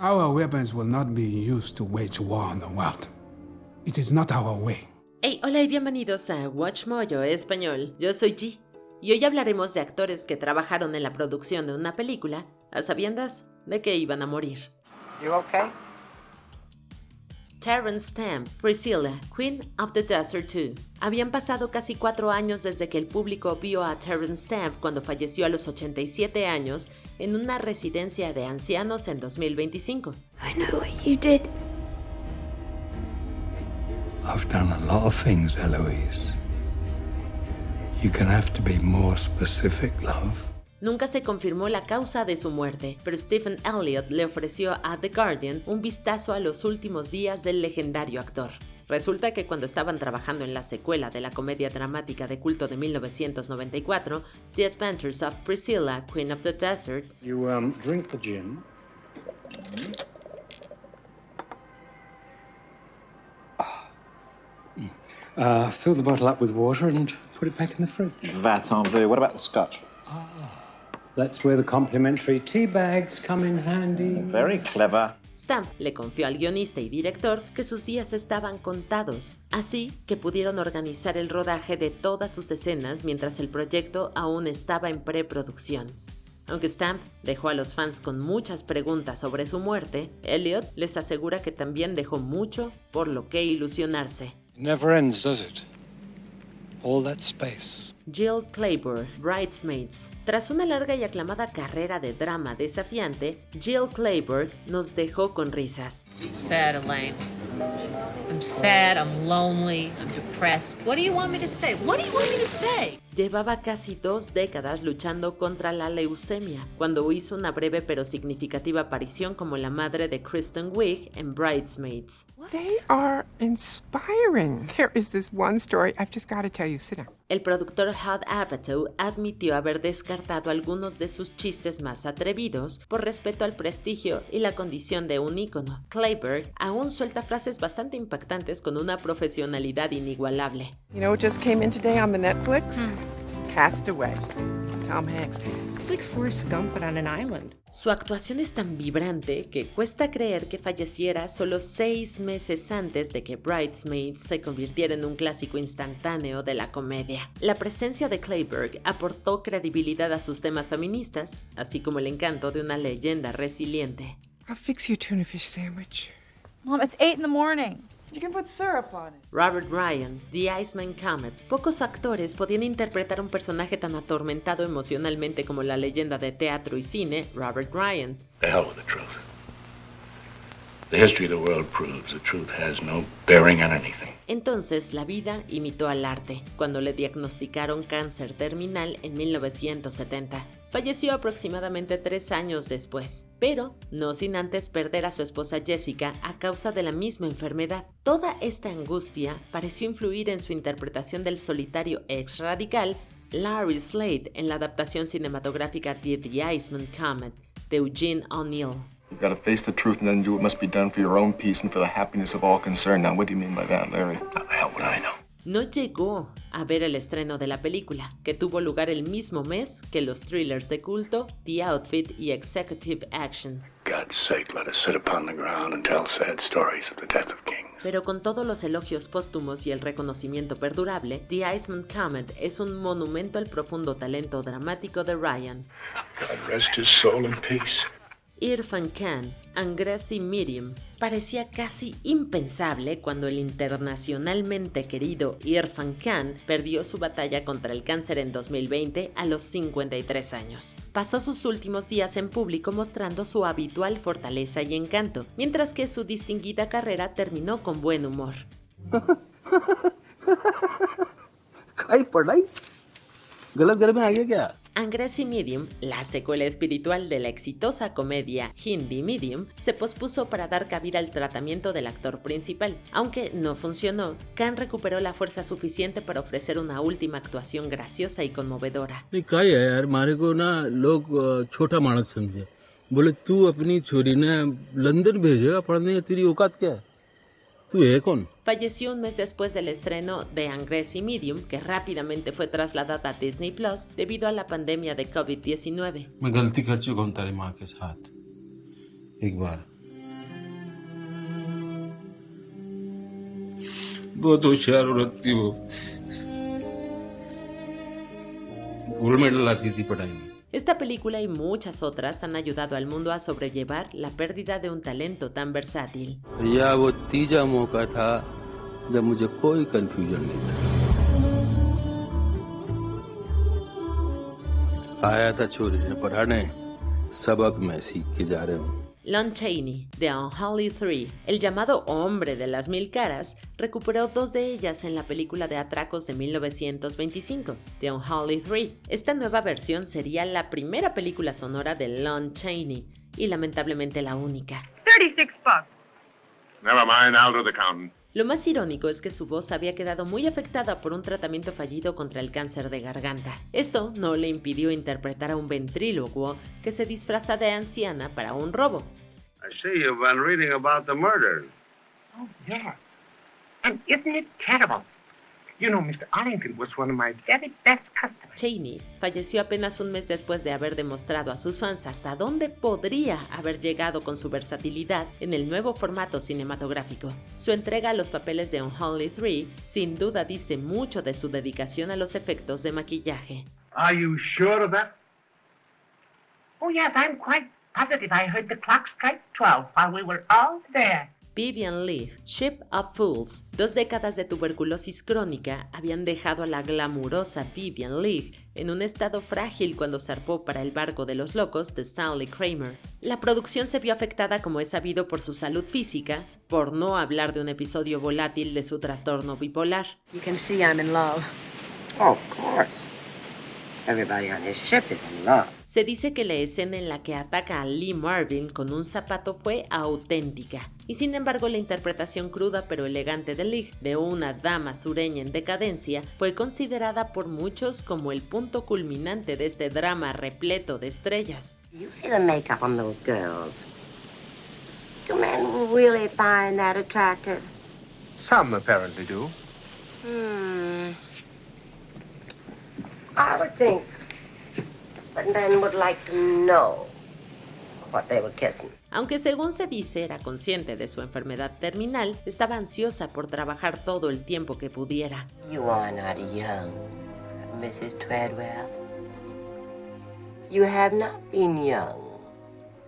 Our weapons will not be used to wage war on the world. It is not our way. Hey, hola y bienvenidos a Watch Mojo Español. Yo soy G. Y hoy hablaremos de actores que trabajaron en la producción de una película a sabiendas de que iban a morir. You okay? Terence Stamp, Priscilla, Queen of the Desert 2. Habían pasado casi 4 años desde que el público vio a Terence Stamp cuando falleció a los 87 años en una residencia de ancianos en 2025. I know what you did. I've done a lot of things, Eloise. You're gonna have to be more specific, love. Nunca se confirmó la causa de su muerte, pero Stephen Elliott le ofreció a The Guardian un vistazo a los últimos días del legendario actor. Resulta que cuando estaban trabajando en la secuela de la comedia dramática de culto de 1994, The Adventures of Priscilla, Queen of the Desert, You drink the gin. Fill the bottle up with water and put it back in the fridge. Vat en vue. What about the scotch? That's where the complimentary tea bags come in handy. Very clever. Stamp le confió al guionista y director que sus días estaban contados, así que pudieron organizar el rodaje de todas sus escenas mientras el proyecto aún estaba en preproducción. Aunque Stamp dejó a los fans con muchas preguntas sobre su muerte, Elliott les asegura que también dejó mucho por lo que ilusionarse. It never ends, does it? All that space. Jill Clayburgh, Bridesmaids. Tras una larga y aclamada carrera de drama desafiante, Jill Clayburgh nos dejó con risas. Sad, Elaine. I'm sad, I'm lonely, I'm depressed. What do you want me to say? What do you want me to say? Llevaba casi 2 décadas luchando contra la leucemia, cuando hizo una breve pero significativa aparición como la madre de Kristen Wiig en Bridesmaids. They are inspiring. There is this one story I've just got to tell you. Sit down. El productor Judd Apatow admitió haber descartado algunos de sus chistes más atrevidos por respeto al prestigio y la condición de un ícono. Clayburgh aún suelta frases bastante impactantes con una profesionalidad inigualable. You know what just came in today on the Netflix? Castaway. Tom Hanks. It's like Forrest Gump but on an island. Su actuación es tan vibrante que cuesta creer que falleciera solo 6 meses antes de que Bridesmaids se convirtiera en un clásico instantáneo de la comedia. La presencia de Clayburgh aportó credibilidad a sus temas feministas, así como el encanto de una leyenda resiliente. I'll fix you a tuna fish sandwich. Mom, it's 8 in the morning. You can put syrup on it. Robert Ryan, The Iceman Comet. Pocos actores podían interpretar un personaje tan atormentado emocionalmente como la leyenda de teatro y cine, Robert Ryan. The hell with the truth. The history of the world proves the truth has no bearing on anything. Entonces, la vida imitó al arte, cuando le diagnosticaron cáncer terminal en 1970. Falleció aproximadamente 3 años después, pero no sin antes perder a su esposa Jessica a causa de la misma enfermedad. Toda esta angustia pareció influir en su interpretación del solitario ex radical Larry Slade en la adaptación cinematográfica de The Iceman Comet de Eugene O'Neill. You've got to face the truth and then do what must be done for your own peace and for the happiness of all concerned. Now, what do you mean by that, Larry? How the hell would I know? No llegó a ver el estreno de la película, que tuvo lugar el mismo mes que los thrillers de culto The Outfit y Executive Action. For God's sake, let us sit upon the ground and tell sad stories of the death of kings. Pero con todos los elogios póstumos y el reconocimiento perdurable, The Iceman Comet es un monumento al profundo talento dramático de Ryan. God rest his soul in peace. Irfan Khan, Angrezi Medium. Parecía casi impensable cuando el internacionalmente querido Irfan Khan perdió su batalla contra el cáncer en 2020 a los 53 años. Pasó sus últimos días en público mostrando su habitual fortaleza y encanto, mientras que su distinguida carrera terminó con buen humor. Angrezi Medium, la secuela espiritual de la exitosa comedia Hindi Medium, se pospuso para dar cabida al tratamiento del actor principal. Aunque no funcionó, Khan recuperó la fuerza suficiente para ofrecer una última actuación graciosa y conmovedora. Falleció un mes después del estreno de Angrezi Medium, que rápidamente fue trasladada a Disney Plus debido a la pandemia de COVID-19. बहुत होशियार औरत थी वो, gold medal लाती थी पढ़ाई में. Esta película y muchas otras han ayudado al mundo a sobrellevar la pérdida de un talento tan versátil. या वो तीजा मौका था जब मुझे कोई कंफ्यूजन नहीं था. आया था छोरी ने पढ़ाने, सबक मैं सीख के जा रहा हूँ. Lon Chaney, The Unholy Three, el llamado Hombre de las Mil Caras, recuperó 2 de ellas en la película de atracos de 1925, The Unholy Three. Esta nueva versión sería la primera película sonora de Lon Chaney y lamentablemente la única. $36. Never mind, I'll do the counting. Lo más irónico es que su voz había quedado muy afectada por un tratamiento fallido contra el cáncer de garganta. Esto no le impidió interpretar a un ventrílocuo que se disfraza de anciana para un robo. I see you've been reading about the murder. Oh, yeah. And isn't it terrible? You know, Mr. Arlington was one of my very best customers. Chaney falleció apenas un mes después de haber demostrado a sus fans hasta dónde podría haber llegado con su versatilidad en el nuevo formato cinematográfico. Su entrega a los papeles de Unholy Three sin duda dice mucho de su dedicación a los efectos de maquillaje. Are you sure of that? Oh, yes, I'm quite positive. I heard the clock strike 12 while we were all there. Vivian Leigh, Ship of Fools. 2 décadas de tuberculosis crónica habían dejado a la glamurosa Vivian Leigh en un estado frágil cuando zarpó para el barco de los locos de Stanley Kramer. La producción se vio afectada, como es sabido, por su salud física, por no hablar de un episodio volátil de su trastorno bipolar. You can see I'm in love. Oh, of course. Everybody on this ship is in love. Se dice que la escena en la que ataca a Lee Marvin con un zapato fue auténtica, y sin embargo la interpretación cruda pero elegante de Leigh de una dama sureña en decadencia fue considerada por muchos como el punto culminante de este drama repleto de estrellas. You see the makeup on those girls. Do men really find that attractive? Some apparently do. I would think that men would like to know what they were kissing. Aunque según se dice era consciente de su enfermedad terminal, estaba ansiosa por trabajar todo el tiempo que pudiera. You are not young, Mrs. Treadwell. You have not been young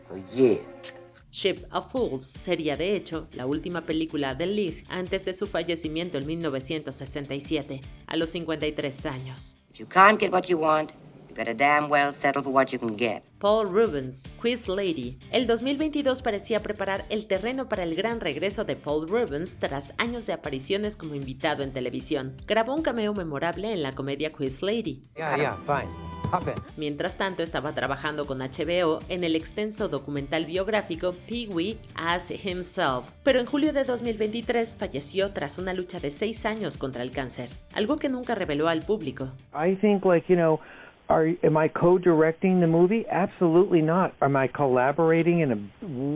for years. Ship of Fools sería de hecho la última película de Leigh antes de su fallecimiento en 1967, a los 53 años. If you can't get what you want, you better damn well settle for what you can get. Paul Rubens, Quiz Lady. El 2022 parecía preparar el terreno para el gran regreso de Paul Rubens tras años de apariciones como invitado en televisión. Grabó un cameo memorable en la comedia Quiz Lady. Yeah, fine. Hop in. Mientras tanto, estaba trabajando con HBO en el extenso documental biográfico Pee-wee as Himself. Pero en julio de 2023 falleció tras una lucha de 6 años contra el cáncer, algo que nunca reveló al público. I think, am I co-directing the movie? Absolutely not. Am I collaborating in a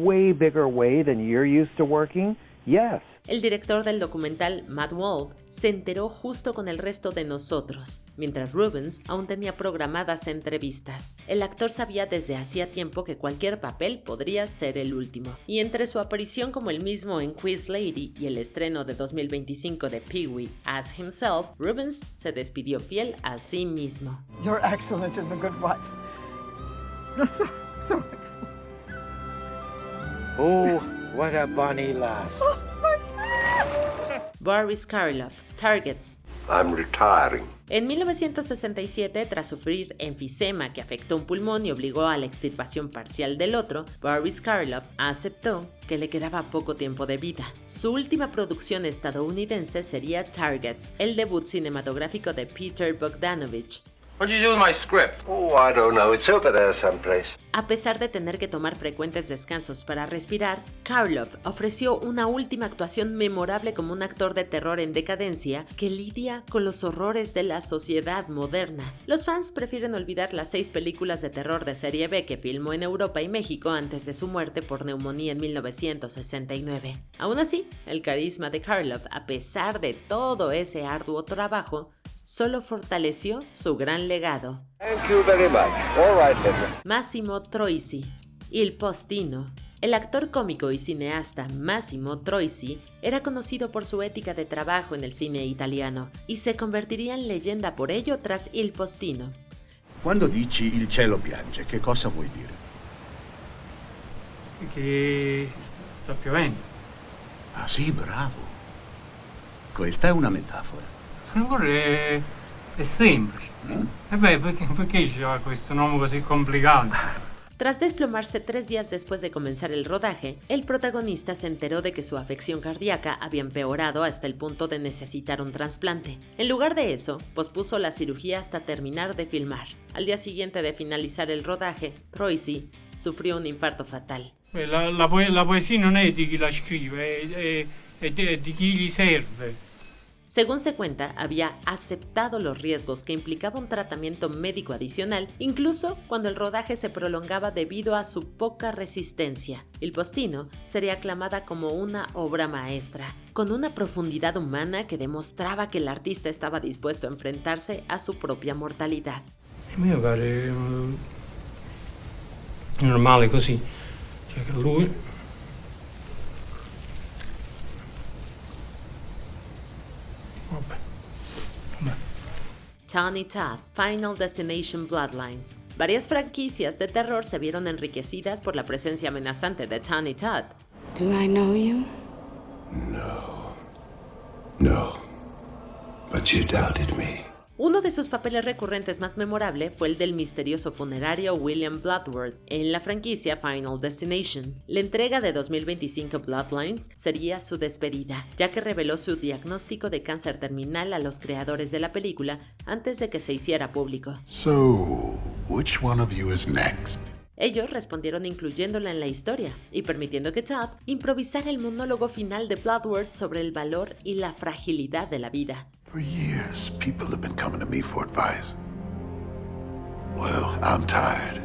way bigger way than you're used to working? Yes. El director del documental, Matt Wolf, se enteró justo con el resto de nosotros, mientras Rubens aún tenía programadas entrevistas. El actor sabía desde hacía tiempo que cualquier papel podría ser el último, y entre su aparición como el mismo en Quiz Lady y el estreno de 2025 de Pee-wee as Himself, Rubens se despidió fiel a sí mismo. You're excellent in The Good Wife. So excellent. Oh, what a bonny lass. Boris Karloff, Targets. I'm retiring. En 1967, tras sufrir enfisema que afectó un pulmón y obligó a la extirpación parcial del otro, Boris Karloff aceptó que le quedaba poco tiempo de vida. Su última producción estadounidense sería Targets, el debut cinematográfico de Peter Bogdanovich. What did you do with my script? Oh, I don't know. It's over there someplace. A pesar de tener que tomar frecuentes descansos para respirar, Karloff ofreció una última actuación memorable como un actor de terror en decadencia que lidia con los horrores de la sociedad moderna. Los fans prefieren olvidar las 6 películas de terror de serie B que filmó en Europa y México antes de su muerte por neumonía en 1969. Aún así, el carisma de Karloff, a pesar de todo ese arduo trabajo, solo fortaleció su gran legado. Thank you very much. All right, then. Massimo Troisi, Il Postino. El actor cómico y cineasta Massimo Troisi era conocido por su ética de trabajo en el cine italiano y se convertiría en leyenda por ello tras Il Postino. Quando dici il cielo piange, che cosa vuoi dire? Che sta piovendo. Ah sì, bravo. Questa è una metafora. È semplice. E beh, perché c'è questo nome così complicato? Tras desplomarse 3 días después de comenzar el rodaje, el protagonista se enteró de que su afección cardíaca había empeorado hasta el punto de necesitar un trasplante. En lugar de eso, pospuso la cirugía hasta terminar de filmar. Al día siguiente de finalizar el rodaje, Troisi sufrió un infarto fatal. La poesia non è di chi la scrive, è di chi gli serve. Según se cuenta, había aceptado los riesgos que implicaba un tratamiento médico adicional, incluso cuando el rodaje se prolongaba debido a su poca resistencia. Il Postino sería aclamada como una obra maestra, con una profundidad humana que demostraba que el artista estaba dispuesto a enfrentarse a su propia mortalidad. Io pare normale così, cioè che lui Tony Todd, Final Destination Bloodlines. Varias franquicias de terror se vieron enriquecidas por la presencia amenazante de Tony Todd. Do I know you? No. But you doubted me. Uno de sus papeles recurrentes más memorable fue el del misterioso funerario William Bloodworth en la franquicia Final Destination. La entrega de 2025 Bloodlines sería su despedida, ya que reveló su diagnóstico de cáncer terminal a los creadores de la película antes de que se hiciera público. So, which one of you is next? Ellos respondieron incluyéndola en la historia y permitiendo que Todd improvisara el monólogo final de Bloodworth sobre el valor y la fragilidad de la vida. For years, people have been coming to me for advice. Well, I'm tired.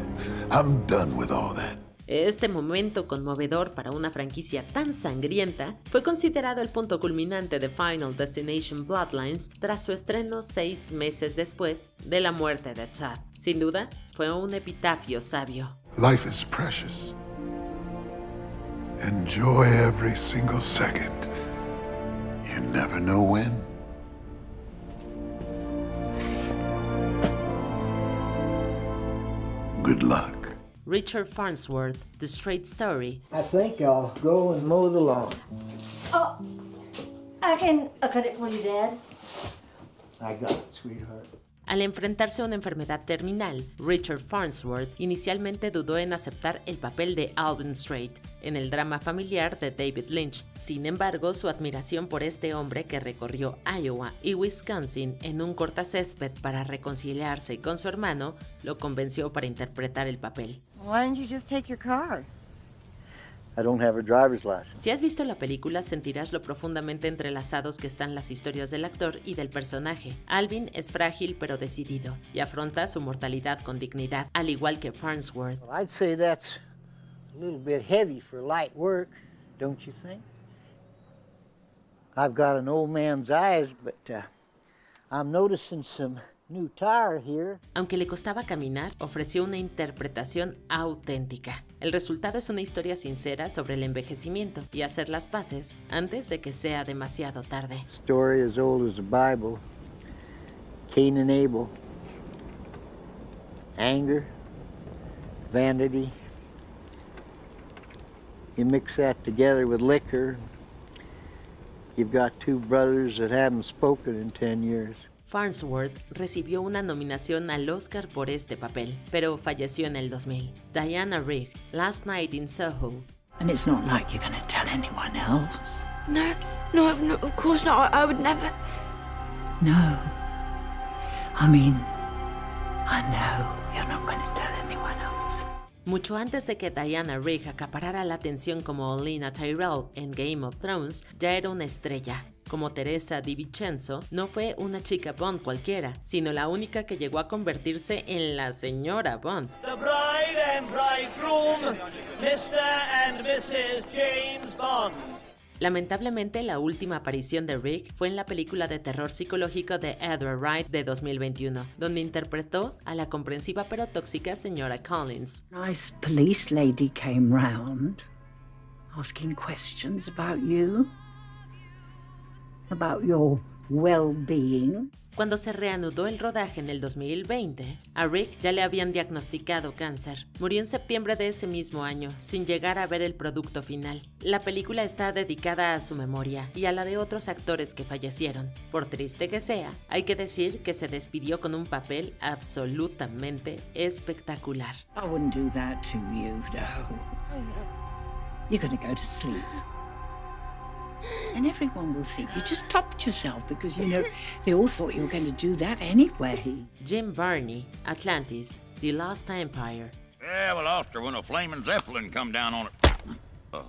I'm done with all that. Este momento conmovedor para una franquicia tan sangrienta fue considerado el punto culminante de Final Destination Bloodlines tras su estreno 6 meses después de la muerte de Todd. Sin duda, fue un epitafio sabio. Life is precious. Enjoy every single second. You never know when. Good luck. Richard Farnsworth, The Straight Story. I think I'll go and mow the lawn. Oh, I can cut it for you, Dad. I got it, sweetheart. Al enfrentarse a una enfermedad terminal, Richard Farnsworth inicialmente dudó en aceptar el papel de Alvin Strait en el drama familiar de David Lynch. Sin embargo, su admiración por este hombre que recorrió Iowa y Wisconsin en un cortacésped para reconciliarse con su hermano lo convenció para interpretar el papel. Why didn't you just take your car? I don't have a driver's license. Si has visto la película, sentirás lo profundamente entrelazados que están las historias del actor y del personaje. Alvin es frágil pero decidido y afronta su mortalidad con dignidad, al igual que Farnsworth. Well, I'd say that's a little bit heavy for light work, don't you think? I've got an old man's eyes, but I'm noticing some new tire here. Aunque le costaba caminar, ofreció una interpretación auténtica. El resultado es una historia sincera sobre el envejecimiento y hacer las paces antes de que sea demasiado tarde. Story as old as the Bible. Cain and Abel. Anger. Vanity. You mix that together with liquor. You've got two brothers that haven't spoken in 10 years. Farnsworth recibió una nominación al Oscar por este papel, pero falleció en el 2000. Diana Rigg, Last Night in Soho. And it's not like you're going to tell anyone else. No, of course not. I would never. No. I mean, I know you're not going to tell anyone else. Mucho antes de que Diana Rigg acaparara la atención como Olenna Tyrell en Game of Thrones, ya era una estrella. Como Teresa Di Vincenzo, no fue una chica Bond cualquiera, sino la única que llegó a convertirse en la señora Bond. The bride and bridegroom, Mr. and Mrs. James Bond. Lamentablemente, la última aparición de Rigg fue en la película de terror psicológico de Edward Wright de 2021, donde interpretó a la comprensiva pero tóxica señora Collins. Nice police lady came round. asking questions about you, about your well-being. Cuando se reanudó el rodaje en el 2020, a Rick ya le habían diagnosticado cáncer. Murió en septiembre de ese mismo año, sin llegar a ver el producto final. La película está dedicada a su memoria y a la de otros actores que fallecieron. Por triste que sea, hay que decir que se despidió con un papel absolutamente espectacular. I wouldn't do that to you, no. You're gonna go to sleep. And everyone will think you just topped yourself because, you know, they all thought you were going to do that anyway. Jim Varney, Atlantis, The Lost Empire. Yeah, we lost her when a flaming Zeppelin come down on it.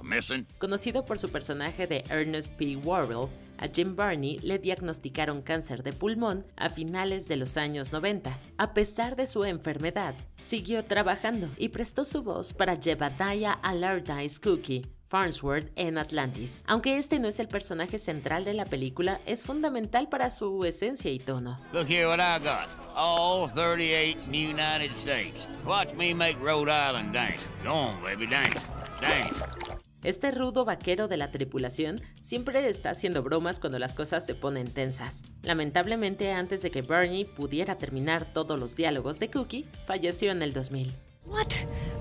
Missing. Conocido por su personaje de Ernest P. Worrell, a Jim Varney le diagnosticaron cáncer de pulmón a finales de los años 90. A pesar de su enfermedad, siguió trabajando y prestó su voz para Jebediah Allardyce Cookie, Farnsworth en Atlantis. Aunque este no es el personaje central de la película, es fundamental para su esencia y tono. Look here what I got. All 38 in the United States. Watch me make Rhode Island dance. Go on, baby, dance. Dance. Este rudo vaquero de la tripulación siempre está haciendo bromas cuando las cosas se ponen tensas. Lamentablemente, antes de que Barney pudiera terminar todos los diálogos de Cookie, falleció en el 2000. What?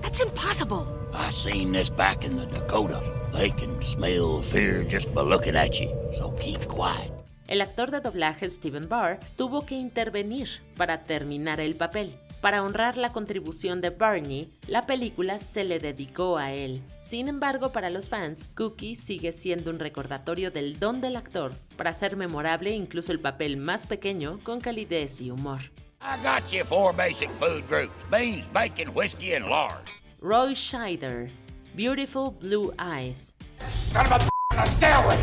That's impossible. I seen this back in the Dakota. They can smell fear just by looking at you, so keep quiet. El actor de doblaje Stephen Barr tuvo que intervenir para terminar el papel. Para honrar la contribución de Barney, la película se le dedicó a él. Sin embargo, para los fans, Cookie sigue siendo un recordatorio del don del actor para hacer memorable incluso el papel más pequeño con calidez y humor. I got you 4 basic food groups: beans, bacon, whiskey, and lard. Roy Scheider, Beautiful Blue Eyes. Son of a stairway.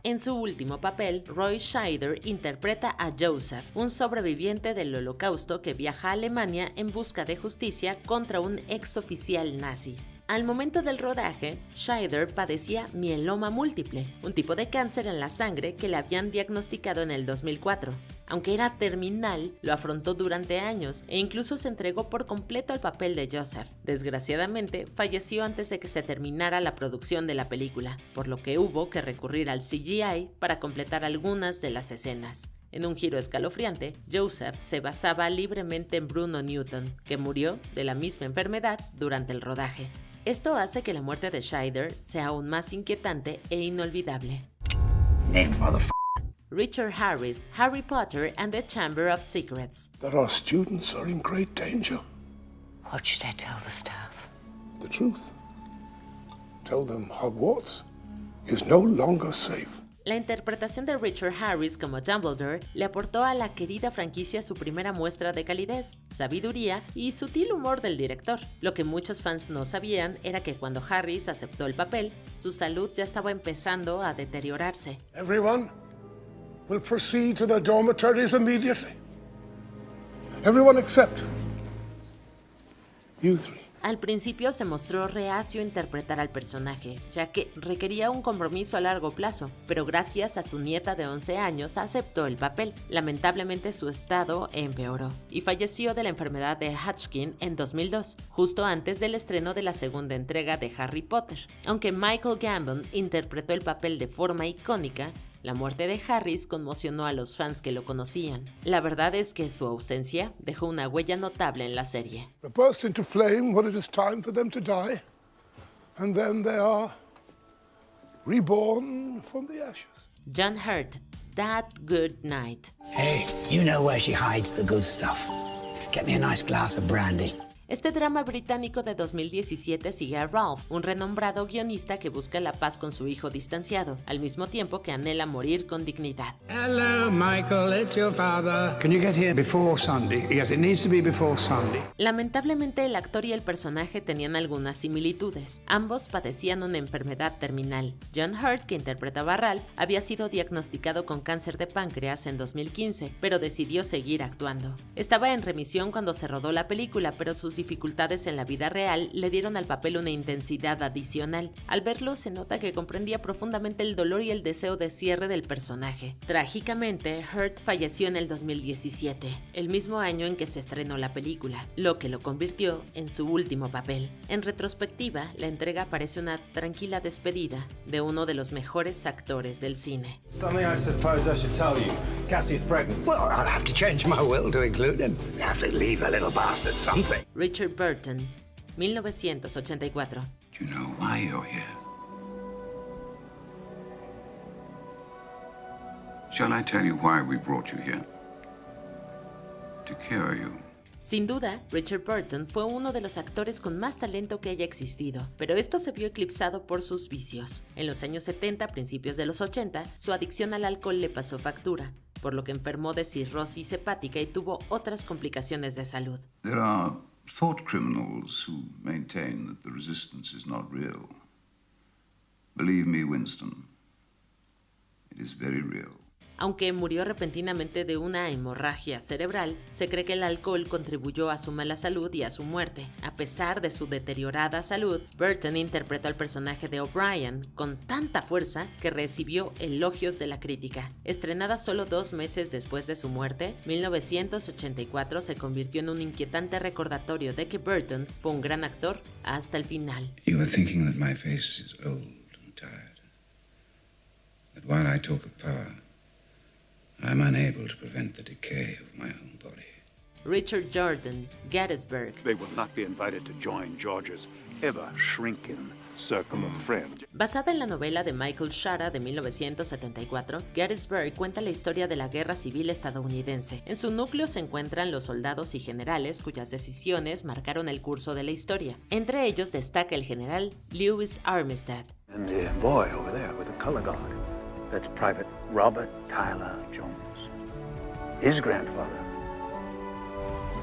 En su último papel, Roy Scheider interpreta a Joseph, un sobreviviente del Holocausto que viaja a Alemania en busca de justicia contra un exoficial nazi. Al momento del rodaje, Scheider padecía mieloma múltiple, un tipo de cáncer en la sangre que le habían diagnosticado en el 2004. Aunque era terminal, lo afrontó durante años e incluso se entregó por completo al papel de Joseph. Desgraciadamente, falleció antes de que se terminara la producción de la película, por lo que hubo que recurrir al CGI para completar algunas de las escenas. En un giro escalofriante, Joseph se basaba libremente en Bruno Newton, que murió de la misma enfermedad durante el rodaje. Esto hace que la muerte de Scheider sea aún más inquietante e inolvidable. Richard Harris, Harry Potter and the Chamber of Secrets. That our students are in great danger. What should I tell the staff? The truth. Tell them Hogwarts is no longer safe. La interpretación de Richard Harris como Dumbledore le aportó a la querida franquicia su primera muestra de calidez, sabiduría y sutil humor del director. Lo que muchos fans no sabían era que cuando Harris aceptó el papel, su salud ya estaba empezando a deteriorarse. Everyone will proceed to their dormitories immediately. Everyone except you three. Al principio se mostró reacio a interpretar al personaje, ya que requería un compromiso a largo plazo, pero gracias a su nieta de 11 años aceptó el papel. Lamentablemente su estado empeoró y falleció de la enfermedad de Hodgkin en 2002, justo antes del estreno de la segunda entrega de Harry Potter. Aunque Michael Gambon interpretó el papel de forma icónica, la muerte de Harris conmocionó a los fans que lo conocían. La verdad es que su ausencia dejó una huella notable en la serie. They burst into flame when it is time for them to die, and then they are reborn from the ashes. John Hurt, That Good Night. Hey, you know where she hides the good stuff. Get me a nice glass of brandy. Este drama británico de 2017 sigue a Ralph, un renombrado guionista que busca la paz con su hijo distanciado, al mismo tiempo que anhela morir con dignidad. Hello, Michael, it's your father. Can you get here before Sunday? Yes, it needs to be before Sunday. Lamentablemente, el actor y el personaje tenían algunas similitudes. Ambos padecían una enfermedad terminal. John Hurt, que interpretaba a Ralph, había sido diagnosticado con cáncer de páncreas en 2015, pero decidió seguir actuando. Estaba en remisión cuando se rodó la película, pero sus dificultades en la vida real le dieron al papel una intensidad adicional. Al verlo se nota que comprendía profundamente el dolor y el deseo de cierre del personaje. Trágicamente, Hurt falleció en el 2017, el mismo año en que se estrenó la película, lo que lo convirtió en su último papel. En retrospectiva, la entrega parece una tranquila despedida de uno de los mejores actores del cine. Something I suppose I should tell you. Cassie's pregnant. Well, I'll have to change my will to include him. You have to leave the little bastard something. Richard Burton, 1984. Do you know why you're here? Shall I tell you why we brought you here? To cure you. Sin duda, Richard Burton fue uno de los actores con más talento que haya existido, pero esto se vio eclipsado por sus vicios. En los años 70, principios de los 80, su adicción al alcohol le pasó factura, por lo que enfermó de cirrosis hepática y tuvo otras complicaciones de salud. There are thought criminals who maintain that the resistance is not real. Believe me, Winston, it is very real. Aunque murió repentinamente de una hemorragia cerebral, se cree que el alcohol contribuyó a su mala salud y a su muerte. A pesar de su deteriorada salud, Burton interpretó al personaje de O'Brien con tanta fuerza que recibió elogios de la crítica. Estrenada solo 2 meses después de su muerte, 1984 se convirtió en un inquietante recordatorio de que Burton fue un gran actor hasta el final. You are thinking that my face is old and tired. That while I talk of power, I'm unable to prevent the decay of my own body. Richard Jordan, Gettysburg. They will not be invited to join George's ever-shrinking circle of friends. Basada en la novela de Michael Shara de 1974, Gettysburg cuenta la historia de la Guerra Civil estadounidense. En su núcleo se encuentran los soldados y generales cuyas decisiones marcaron el curso de la historia. Entre ellos destaca el general Lewis Armistead. And the boy over there with the color guard. That's Private Robert Tyler Jones. His grandfather,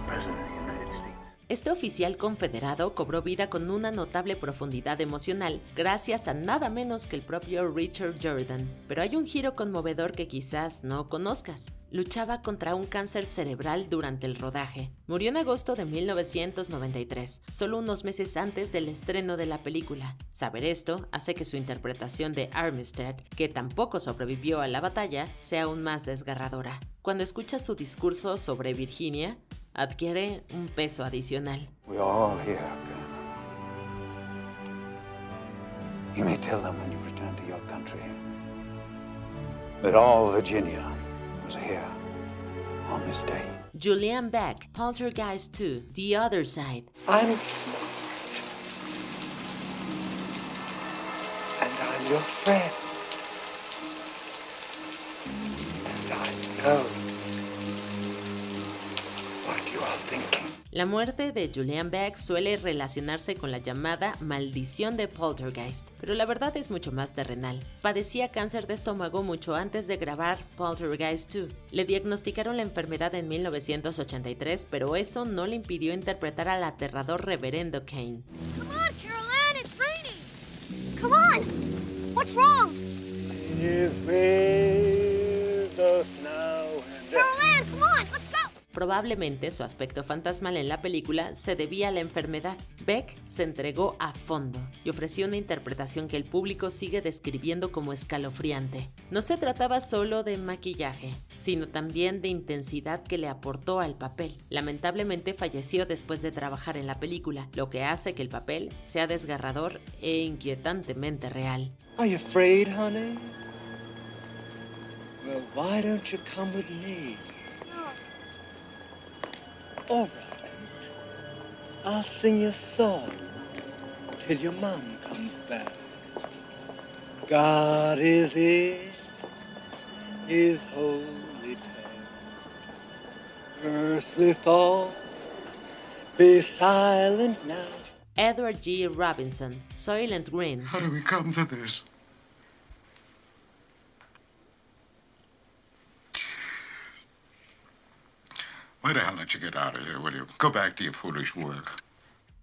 President of the United States. Este oficial confederado cobró vida con una notable profundidad emocional gracias a nada menos que el propio Richard Jordan. Pero hay un giro conmovedor que quizás no conozcas. Luchaba contra un cáncer cerebral durante el rodaje. Murió en agosto de 1993, solo unos meses antes del estreno de la película. Saber esto hace que su interpretación de Armistead, que tampoco sobrevivió a la batalla, sea aún más desgarradora. Cuando escuchas su discurso sobre Virginia, adquiere un peso adicional. We are all here, Colonel. You may tell them when you return to your country that all Virginia was here on this day. Julianne Beck, Poltergeist 2, The Other Side. I'm smart. And I'm your friend. And I know what you are thinking. La muerte de Julianne Beck suele relacionarse con la llamada maldición de Poltergeist, pero la verdad es mucho más terrenal. Padecía cáncer de estómago mucho antes de grabar Poltergeist 2. Le diagnosticaron la enfermedad en 1983, pero eso no le impidió interpretar al aterrador reverendo Kane. Come on, Carol Ann, it's raining. Come on. What's wrong? Is with the snow and Carol Ann, come on, let's go. Probablemente su aspecto fantasmal en la película se debía a la enfermedad. Beck se entregó a fondo y ofreció una interpretación que el público sigue describiendo como escalofriante. No se trataba solo de maquillaje, sino también de intensidad que le aportó al papel. Lamentablemente falleció después de trabajar en la película, lo que hace que el papel sea desgarrador e inquietantemente real. Are you afraid, honey? Well, why don't you come with me? All right. I'll sing you a song till your mom comes back. God is in his holy tent. Earthly thoughts be silent now. Edward G. Robinson, Soylent Green. How do we come to this? Why the hell don't you get out of here, will you? Go back to your foolish work.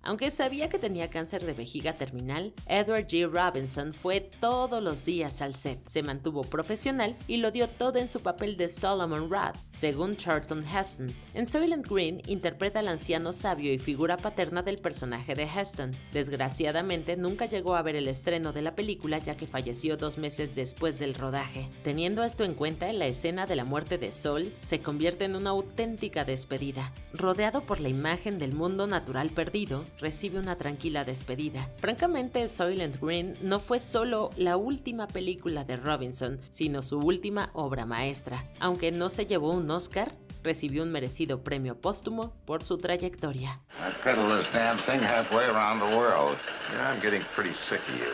Aunque sabía que tenía cáncer de vejiga terminal, Edward G. Robinson fue todos los días al set, se mantuvo profesional y lo dio todo en su papel de Solomon Roth, según Charlton Heston. En Soylent Green interpreta al anciano sabio y figura paterna del personaje de Heston. Desgraciadamente nunca llegó a ver el estreno de la película ya que falleció 2 meses después del rodaje. Teniendo esto en cuenta, la escena de la muerte de Sol se convierte en una auténtica despedida. Rodeado por la imagen del mundo natural perdido, recibe una tranquila despedida. Francamente, Soylent Green no fue solo la última película de Robinson, sino su última obra maestra. Aunque no se llevó un Oscar, recibió un merecido premio póstumo por su trayectoria. I peddle this damn thing halfway around the world. Yeah, I'm getting pretty sick of you.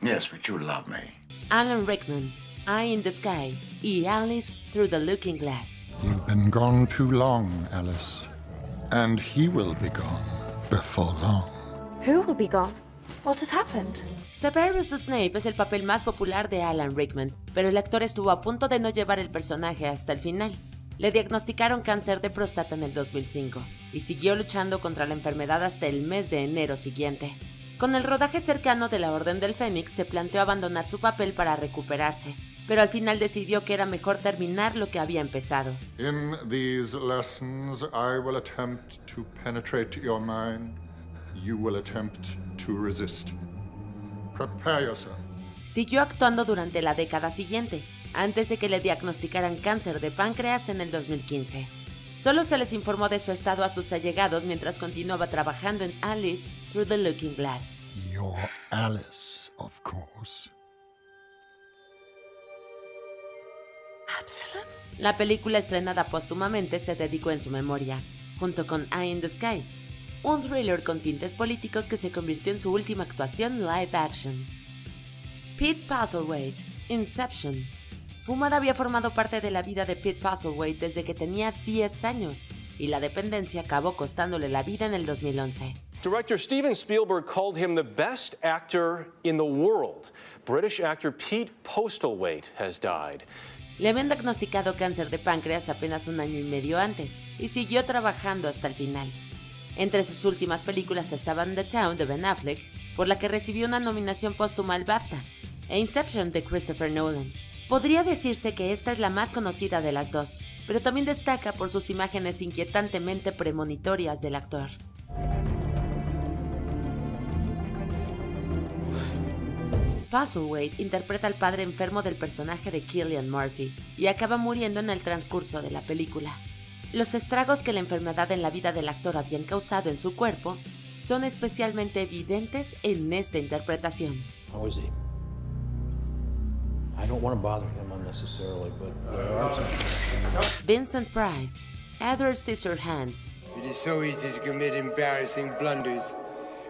Yes, but you love me. Alan Rickman, Eye in the Sky y Alice Through the Looking Glass. You've been gone too long, Alice. And he will be gone before long. Who will be gone? What has happened? Severus Snape es el papel más popular de Alan Rickman, pero el actor estuvo a punto de no llevar el personaje hasta el final. Le diagnosticaron cáncer de próstata en el 2005 y siguió luchando contra la enfermedad hasta el mes de enero siguiente. Con el rodaje cercano de la Orden del Fénix se planteó abandonar su papel para recuperarse, pero al final decidió que era mejor terminar lo que había empezado. In these lessons, I will attempt to penetrate your mind. You will attempt to resist. Prepare yourself. Siguió actuando durante la década siguiente, antes de que le diagnosticaran cáncer de páncreas en el 2015. Solo se les informó de su estado a sus allegados mientras continuaba trabajando en Alice Through the Looking Glass. Your Alice, of course. Absalom? La película estrenada póstumamente se dedicó en su memoria, junto con Eye in the Sky, un thriller con tintes políticos que se convirtió en su última actuación live action. Pete Postlethwaite, Inception. Fumar había formado parte de la vida de Pete Postlethwaite desde que tenía 10 años, y la dependencia acabó costándole la vida en el 2011. Director Steven Spielberg called him the best actor in the world. British actor Pete Postlethwaite has died. Le habían diagnosticado cáncer de páncreas apenas 1 año y medio antes, y siguió trabajando hasta el final. Entre sus últimas películas estaban The Town de Ben Affleck, por la que recibió una nominación póstuma al BAFTA, e Inception de Christopher Nolan. Podría decirse que esta es la más conocida de las dos, pero también destaca por sus imágenes inquietantemente premonitorias del actor. Postlethwaite interpreta al padre enfermo del personaje de Cillian Murphy y acaba muriendo en el transcurso de la película. Los estragos que la enfermedad en la vida del actor habían causado en su cuerpo son especialmente evidentes en esta interpretación. How is he? I don't want to bother him unnecessarily, but there are some... Vincent Price, Edward Scissorhands. It is so easy to commit embarrassing blunders,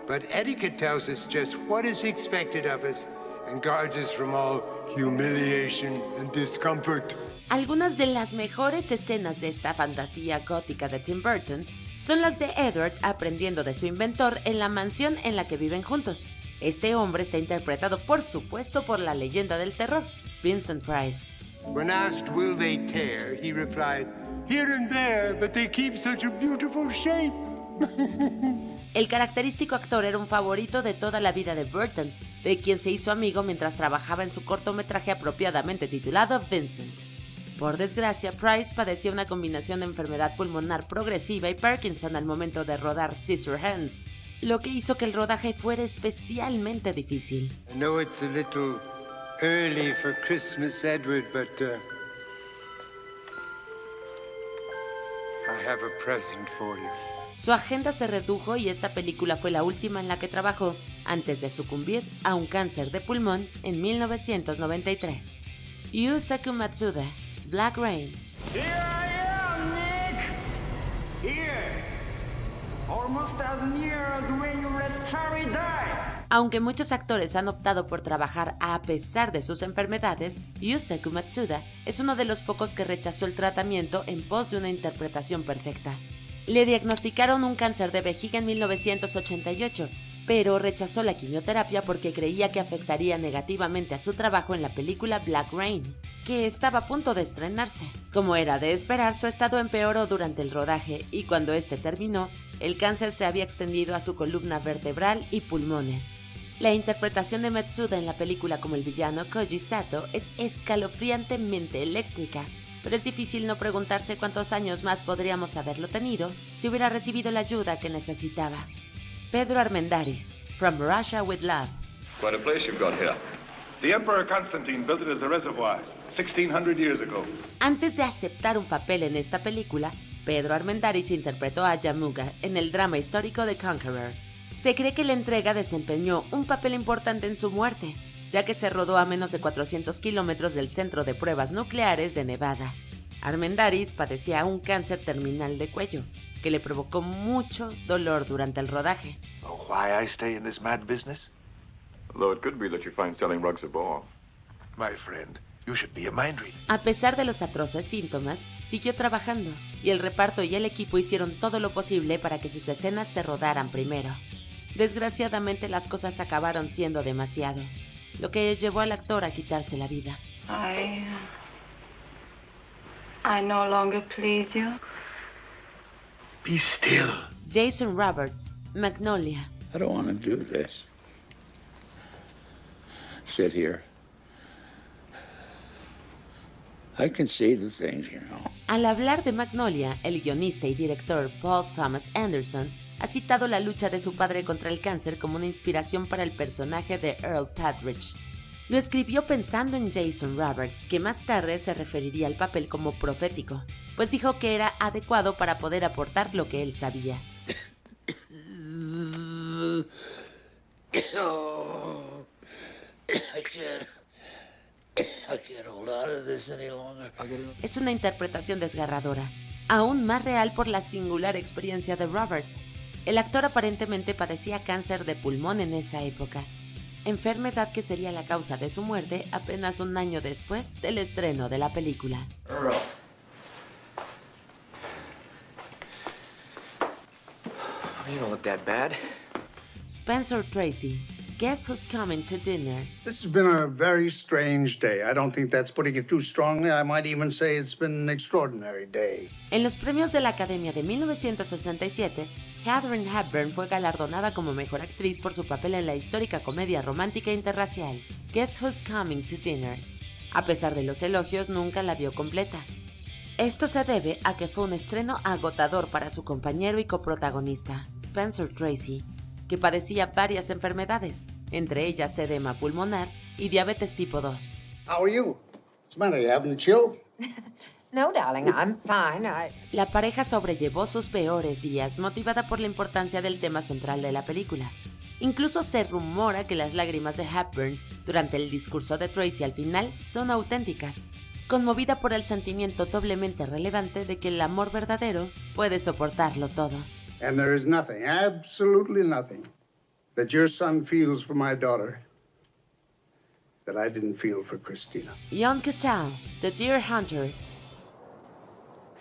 but etiquette tells us just what is expected of us and guards us from all humiliation and discomfort. Algunas de las mejores escenas de esta fantasía gótica de Tim Burton son las de Edward aprendiendo de su inventor en la mansión en la que viven juntos. Este hombre está interpretado, por supuesto, por la leyenda del terror, Vincent Price. When asked will they tear, he replied, here and there, but they keep such a beautiful shape. El característico actor era un favorito de toda la vida de Burton, de quien se hizo amigo mientras trabajaba en su cortometraje apropiadamente titulado Vincent. Por desgracia, Price padecía una combinación de enfermedad pulmonar progresiva y Parkinson al momento de rodar Scissorhands, lo que hizo que el rodaje fuera especialmente difícil. I know it's a little early for Christmas, Edward, but I have a present for you. Su agenda se redujo y esta película fue la última en la que trabajó antes de sucumbir a un cáncer de pulmón en 1993. Yusaku Matsuda, Black Rain. Here I am, Nick! Here! Almost as near as when you let Charlie die! Aunque muchos actores han optado por trabajar a pesar de sus enfermedades, Yusaku Matsuda es uno de los pocos que rechazó el tratamiento en pos de una interpretación perfecta. Le diagnosticaron un cáncer de vejiga en 1988, pero rechazó la quimioterapia porque creía que afectaría negativamente a su trabajo en la película Black Rain. que estaba a punto de estrenarse. Como era de esperar, su estado empeoró durante el rodaje y cuando este terminó, el cáncer se había extendido a su columna vertebral y pulmones. La interpretación de Matsuda en la película como el villano Koji Sato es escalofriantemente eléctrica, pero es difícil no preguntarse cuántos años más podríamos haberlo tenido si hubiera recibido la ayuda que necesitaba. Pedro Armendáriz, From Russia with Love. Quite a place you've got here. The Emperor Constantine built it as a reservoir 1600 years ago. Antes de aceptar un papel en esta película, Pedro Armendáriz interpretó a Yamuga en el drama histórico The Conqueror. Se cree que la entrega desempeñó un papel importante en su muerte, ya que se rodó a menos de 400 kilómetros del centro de pruebas nucleares de Nevada. Armendáriz padecía un cáncer terminal de cuello, que le provocó mucho dolor durante el rodaje. Oh, why I stay in this mad business? Though it could be that you find selling rugs a bore. My friend, you should be a mind reader. A pesar de los atroces síntomas, siguió trabajando, y el reparto y el equipo hicieron todo lo posible para que sus escenas se rodaran primero. Desgraciadamente las cosas acabaron siendo demasiado, lo que llevó al actor a quitarse la vida. I no longer please you. Be still. Jason Roberts, Magnolia. I don't want to do this. Sit here. I can see the things, you know. Al hablar de Magnolia, el guionista y director Paul Thomas Anderson ha citado la lucha de su padre contra el cáncer como una inspiración para el personaje de Earl Partridge. Lo escribió pensando en Jason Roberts, que más tarde se referiría al papel como profético, pues dijo que era adecuado para poder aportar lo que él sabía. Es una interpretación desgarradora, aún más real por la singular experiencia de Roberts. El actor aparentemente padecía cáncer de pulmón en esa época, enfermedad que sería la causa de su muerte apenas un año después del estreno de la película. Earl. You don't look that bad. Spencer Tracy, Guess Who's Coming to Dinner. This has been a very strange day. I don't think that's putting it too strongly. I might even say it's been an extraordinary day. En los premios de la Academia de 1967, Katharine Hepburn fue galardonada como mejor actriz por su papel en la histórica comedia romántica interracial Guess Who's Coming to Dinner. A pesar de los elogios, nunca la vio completa. Esto se debe a que fue un estreno agotador para su compañero y coprotagonista, Spencer Tracy, que padecía varias enfermedades, entre ellas edema pulmonar y diabetes tipo 2. How are you? What's the matter? You having a chill? No, darling, I'm fine. La pareja sobrellevó sus peores días, motivada por la importancia del tema central de la película. Incluso se rumora que las lágrimas de Hepburn durante el discurso de Tracy al final son auténticas, conmovida por el sentimiento doblemente relevante de que el amor verdadero puede soportarlo todo. And there is nothing, absolutely nothing, that your son feels for my daughter that I didn't feel for Christina. Jon Cassell, The Deer Hunter.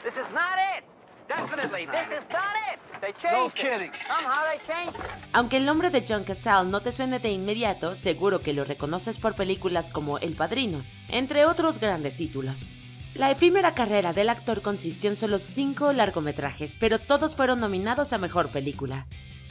This is not it. Definitely, this is not it. They changed it. Somehow they changed it. Aunque el nombre de Jon Cassell no te suene de inmediato, seguro que lo reconoces por películas como El Padrino, entre otros grandes títulos. La efímera carrera del actor consistió en solo 5 largometrajes, pero todos fueron nominados a Mejor Película.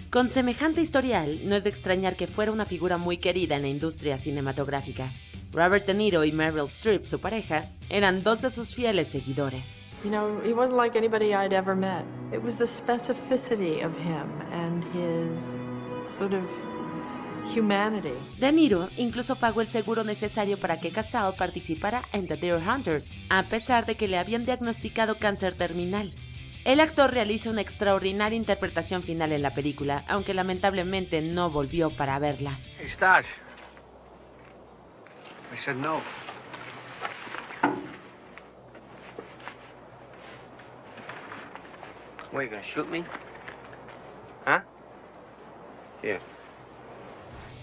Con semejante historial, no es de extrañar que fuera una figura muy querida en la industria cinematográfica. Robert De Niro y Meryl Streep, su pareja, eran 2 de sus fieles seguidores. You know, he wasn't like anybody I'd ever met. It was the specificity of him and his sort of humanity. De Niro incluso pagó el seguro necesario para que Cassell participara en The Deer Hunter, a pesar de que le habían diagnosticado cáncer terminal. El actor realiza una extraordinaria interpretación final en la película, aunque lamentablemente no volvió para verla. Hey, Stash. I said no. What, you gonna shoot me? Huh? Here.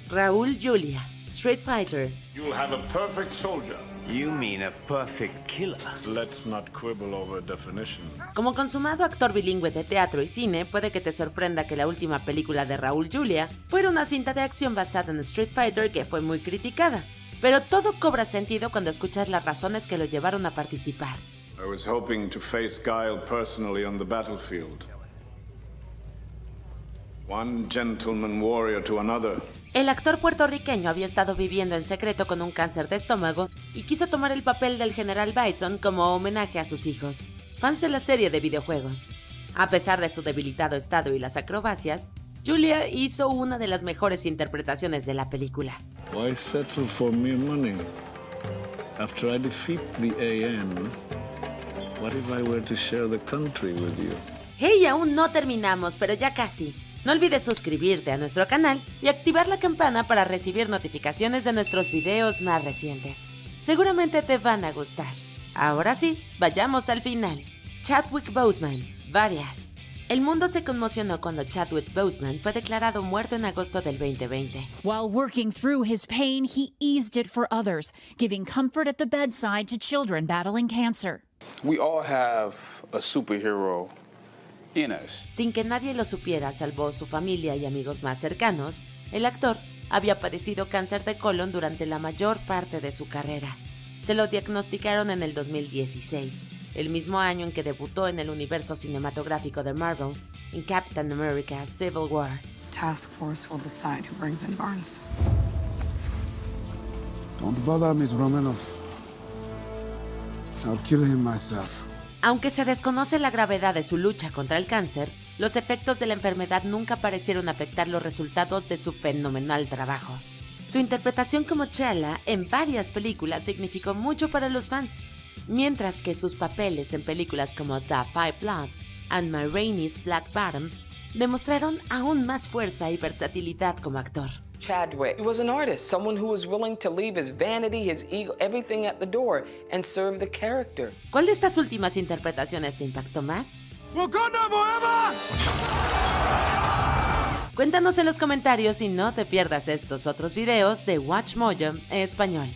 Raúl Julia, Street Fighter. You'll have a perfect soldier. You mean a perfect killer. Let's not quibble over definition. Como consumado actor bilingüe de teatro y cine, puede que te sorprenda que la última película de Raúl Julia fuera una cinta de acción basada en Street Fighter que fue muy criticada. pero todo cobra sentido cuando escuchas las razones que lo llevaron a participar. I was hoping to face Guile personally on the battlefield. One gentleman warrior to another. El actor puertorriqueño había estado viviendo en secreto con un cáncer de estómago y quiso tomar el papel del general Bison como homenaje a sus hijos, fans de la serie de videojuegos. A pesar de su debilitado estado y las acrobacias, Julia hizo una de las mejores interpretaciones de la película. Why settle for mere money? After I defeat the AN, what if I were to share the country with you? Hey, aún no terminamos, pero ya casi. No olvides suscribirte a nuestro canal y activar la campana para recibir notificaciones de nuestros videos más recientes. Seguramente te van a gustar. Ahora sí, vayamos al final. Chadwick Boseman, varias. El mundo se conmocionó cuando Chadwick Boseman fue declarado muerto en agosto del 2020. While working through his pain, he eased it for others, giving comfort at the bedside to children battling cancer. We all have a superhero in us. Sin que nadie lo supiera, salvo su familia y amigos más cercanos, el actor había padecido cáncer de colon durante la mayor parte de su carrera. Se lo diagnosticaron en el 2016, el mismo año en que debutó en el universo cinematográfico de Marvel, en Captain America: Civil War. Task Force will decide who brings in Barnes. Don't bother, Miss Romanoff. I'll kill him myself. Aunque se desconoce la gravedad de su lucha contra el cáncer, los efectos de la enfermedad nunca parecieron afectar los resultados de su fenomenal trabajo. Su interpretación como T'Challa en varias películas significó mucho para los fans, mientras que sus papeles en películas como The Five Bloods and Ma Rainey's Black Bottom demostraron aún más fuerza y versatilidad como actor. Chadwick, he was an artist, someone who was willing to leave his vanity, his ego, everything at the door and serve the character. ¿Cuál de estas últimas interpretaciones te impactó más? ¡Wakanda forever! Cuéntanos en los comentarios y no te pierdas estos otros videos de WatchMojo en español.